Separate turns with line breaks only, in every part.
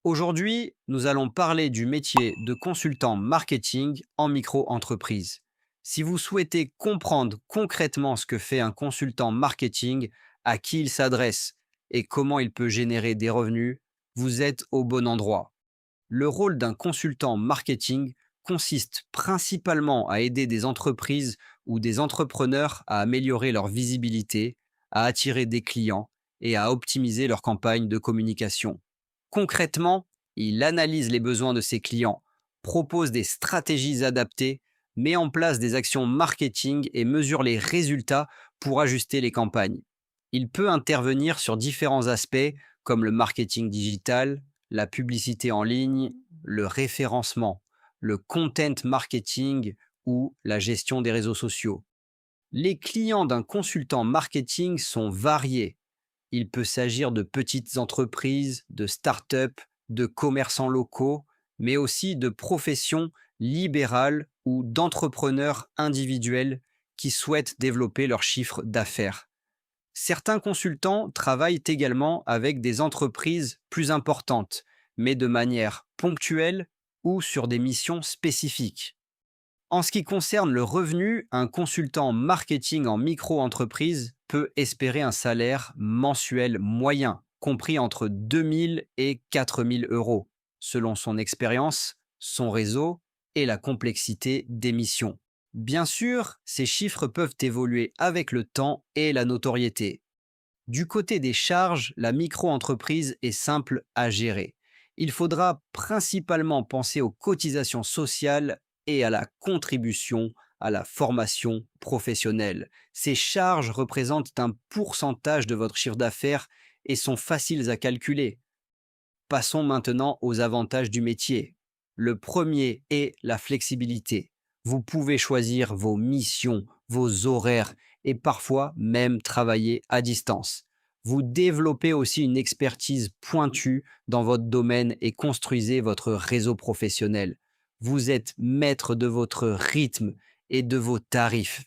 Aujourd'hui, nous allons parler du métier de consultant marketing en micro-entreprise. Si vous souhaitez comprendre concrètement ce que fait un consultant marketing, à qui il s'adresse et comment il peut générer des revenus, vous êtes au bon endroit. Le rôle d'un consultant marketing consiste principalement à aider des entreprises ou des entrepreneurs à améliorer leur visibilité, à attirer des clients et à optimiser leur campagne de communication. Concrètement, il analyse les besoins de ses clients, propose des stratégies adaptées, met en place des actions marketing et mesure les résultats pour ajuster les campagnes. Il peut intervenir sur différents aspects comme le marketing digital, la publicité en ligne, le référencement, le content marketing ou la gestion des réseaux sociaux. Les clients d'un consultant marketing sont variés. Il peut s'agir de petites entreprises, de start-up, de commerçants locaux, mais aussi de professions libérales ou d'entrepreneurs individuels qui souhaitent développer leur chiffre d'affaires. Certains consultants travaillent également avec des entreprises plus importantes, mais de manière ponctuelle ou sur des missions spécifiques. En ce qui concerne le revenu, un consultant marketing en micro-entreprise peut espérer un salaire mensuel moyen, compris entre 2 000 et 4 000 euros, selon son expérience, son réseau et la complexité des missions. Bien sûr, ces chiffres peuvent évoluer avec le temps et la notoriété. Du côté des charges, la micro-entreprise est simple à gérer. Il faudra principalement penser aux cotisations sociales et à la contribution à la formation professionnelle. Ces charges représentent un pourcentage de votre chiffre d'affaires et sont faciles à calculer. Passons maintenant aux avantages du métier. Le premier est la flexibilité. Vous pouvez choisir vos missions, vos horaires et parfois même travailler à distance. Vous développez aussi une expertise pointue dans votre domaine et construisez votre réseau professionnel. Vous êtes maître de votre rythme et de vos tarifs.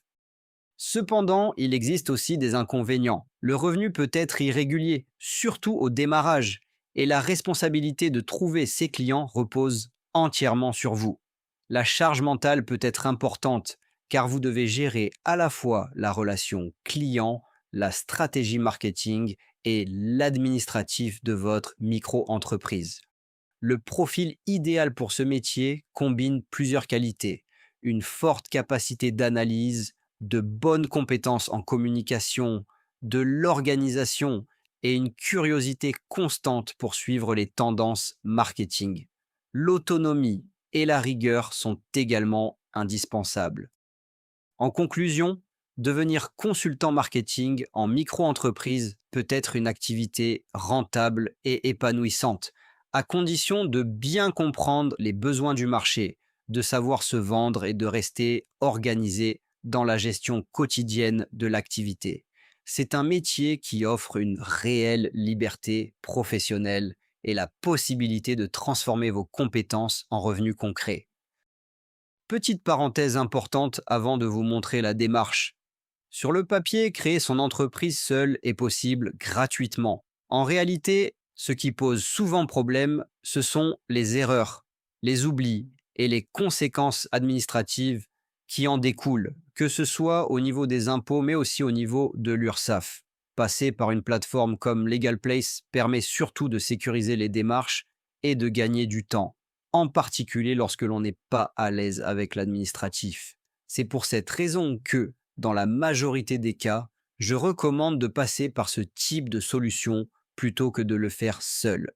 Cependant, il existe aussi des inconvénients. Le revenu peut être irrégulier, surtout au démarrage, et la responsabilité de trouver ses clients repose entièrement sur vous. La charge mentale peut être importante, car vous devez gérer à la fois la relation client, la stratégie marketing et l'administratif de votre micro-entreprise. Le profil idéal pour ce métier combine plusieurs qualités: une forte capacité d'analyse, de bonnes compétences en communication, de l'organisation et une curiosité constante pour suivre les tendances marketing. L'autonomie et la rigueur sont également indispensables. En conclusion, devenir consultant marketing en micro-entreprise peut être une activité rentable et épanouissante, à condition de bien comprendre les besoins du marché, de savoir se vendre et de rester organisé dans la gestion quotidienne de l'activité. C'est un métier qui offre une réelle liberté professionnelle et la possibilité de transformer vos compétences en revenus concrets. Petite parenthèse importante avant de vous montrer la démarche. Sur le papier, créer son entreprise seule est possible gratuitement. En réalité, ce qui pose souvent problème, ce sont les erreurs, les oublis et les conséquences administratives qui en découlent, que ce soit au niveau des impôts, mais aussi au niveau de l'URSSAF. Passer par une plateforme comme LegalPlace permet surtout de sécuriser les démarches et de gagner du temps, en particulier lorsque l'on n'est pas à l'aise avec l'administratif. C'est pour cette raison que, dans la majorité des cas, je recommande de passer par ce type de solution plutôt que de le faire seul.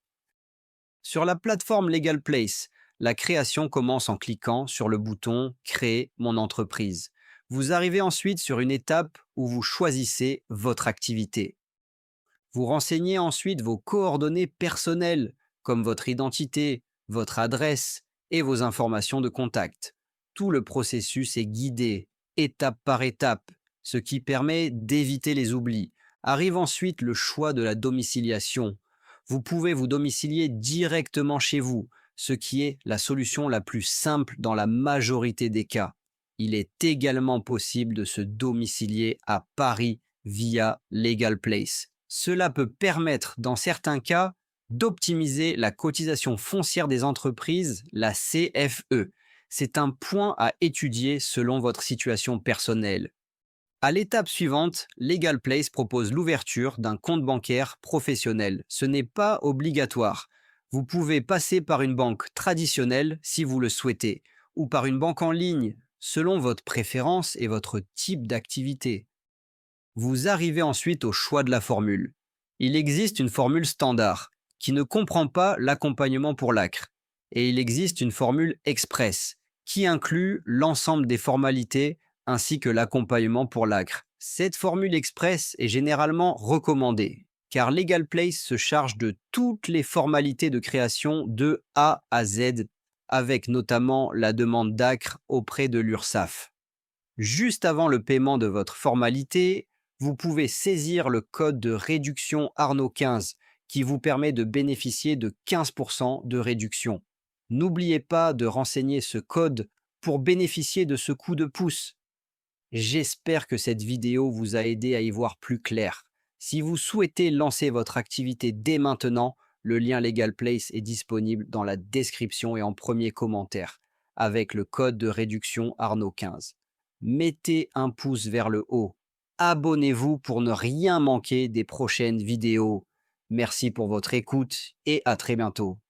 Sur la plateforme LegalPlace, la création commence en cliquant sur le bouton Créer mon entreprise. Vous arrivez ensuite sur une étape où vous choisissez votre activité. Vous renseignez ensuite vos coordonnées personnelles, comme votre identité, votre adresse et vos informations de contact. Tout le processus est guidé, étape par étape, ce qui permet d'éviter les oublis. Arrive ensuite le choix de la domiciliation. Vous pouvez vous domicilier directement chez vous, ce qui est la solution la plus simple dans la majorité des cas. Il est également possible de se domicilier à Paris via LegalPlace. Cela peut permettre, dans certains cas, d'optimiser la cotisation foncière des entreprises, la CFE. C'est un point à étudier selon votre situation personnelle. À l'étape suivante, Legal Place propose l'ouverture d'un compte bancaire professionnel. Ce n'est pas obligatoire. Vous pouvez passer par une banque traditionnelle si vous le souhaitez, ou par une banque en ligne, selon votre préférence et votre type d'activité. Vous arrivez ensuite au choix de la formule. Il existe une formule standard, qui ne comprend pas l'accompagnement pour l'ACRE, et il existe une formule express, qui inclut l'ensemble des formalités ainsi que l'accompagnement pour l'ACRE. Cette formule express est généralement recommandée, car Legal Place se charge de toutes les formalités de création de A à Z, avec notamment la demande d'ACRE auprès de l'URSSAF. Juste avant le paiement de votre formalité, vous pouvez saisir le code de réduction Arnaud 15 qui vous permet de bénéficier de 15% de réduction. N'oubliez pas de renseigner ce code pour bénéficier de ce coup de pouce. J'espère que cette vidéo vous a aidé à y voir plus clair. Si vous souhaitez lancer votre activité dès maintenant, le lien Legal Place est disponible dans la description et en premier commentaire, avec le code de réduction Arnaud 15. Mettez un pouce vers le haut. Abonnez-vous pour ne rien manquer des prochaines vidéos. Merci pour votre écoute et à très bientôt.